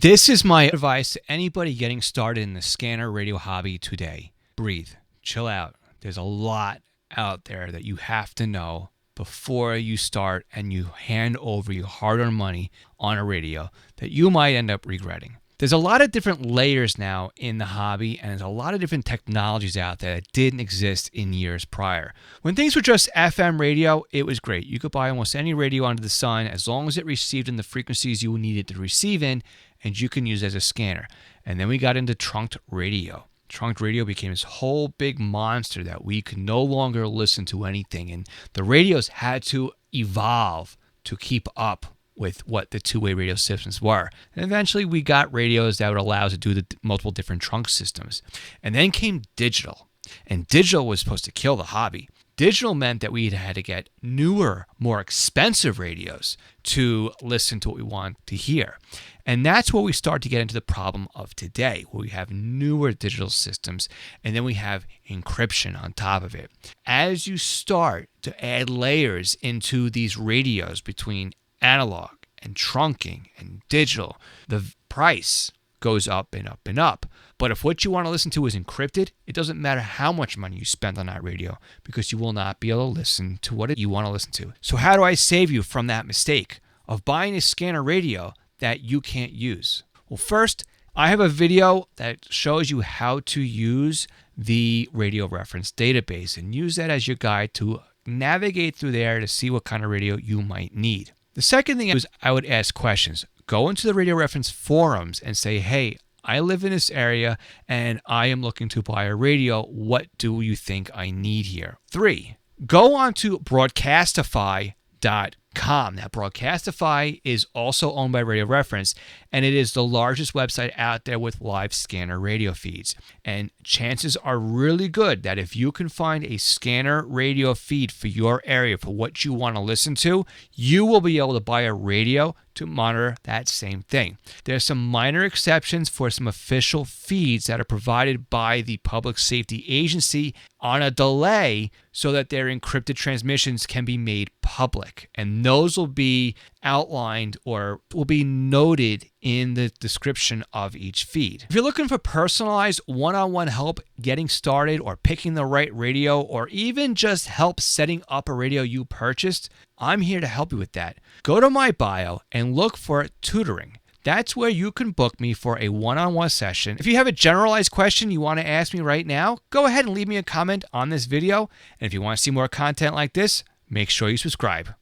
This is my advice to anybody getting started in the scanner radio hobby today. Breathe, chill out. There's a lot out there that you have to know before you start and you hand over your hard-earned money on a radio that you might end up regretting. There's a lot of different layers now in the hobby, and there's a lot of different technologies out there that didn't exist in years prior. When things were just FM radio, it was great. You could buy almost any radio under the sun as long as it received in the frequencies you needed to receive in, and you can use it as a scanner. And then we got into trunked radio. Trunked radio became this whole big monster that we could no longer listen to anything, and the radios had to evolve to keep up with what the two-way radio systems were. And eventually we got radios that would allow us to do the multiple different trunk systems. And then came digital. And digital was supposed to kill the hobby. Digital meant that we had to get newer, more expensive radios to listen to what we want to hear. And that's where we start to get into the problem of today, where we have newer digital systems, and then we have encryption on top of it. As you start to add layers into these radios between analog and trunking and digital, the price goes up and up and up. But if what you want to listen to is encrypted, it doesn't matter how much money you spend on that radio because you will not be able to listen to what you want to listen to. So how do I save you from that mistake of buying a scanner radio that you can't use? Well, first, I have a video that shows you how to use the radio reference database and use that as your guide to navigate through there to see what kind of radio you might need. The second thing is I would ask questions. Go into the radio reference forums and say, hey, I live in this area and I am looking to buy a radio. What do you think I need here? 3, go on to broadcastify.com. Now, Broadcastify is also owned by Radio Reference, and it is the largest website out there with live scanner radio feeds. And chances are really good that if you can find a scanner radio feed for your area, for what you want to listen to, you will be able to buy a radio to monitor that same thing. There's some minor exceptions for some official feeds that are provided by the Public Safety Agency on a delay so that their encrypted transmissions can be made public. And those will be outlined or will be noted in the description of each feed. If you're looking for personalized one-on-one help getting started or picking the right radio or even just help setting up a radio you purchased, I'm here to help you with that. Go to my bio and look for tutoring. That's where you can book me for a one-on-one session. If you have a generalized question you want to ask me right now, go ahead and leave me a comment on this video. And if you want to see more content like this, make sure you subscribe.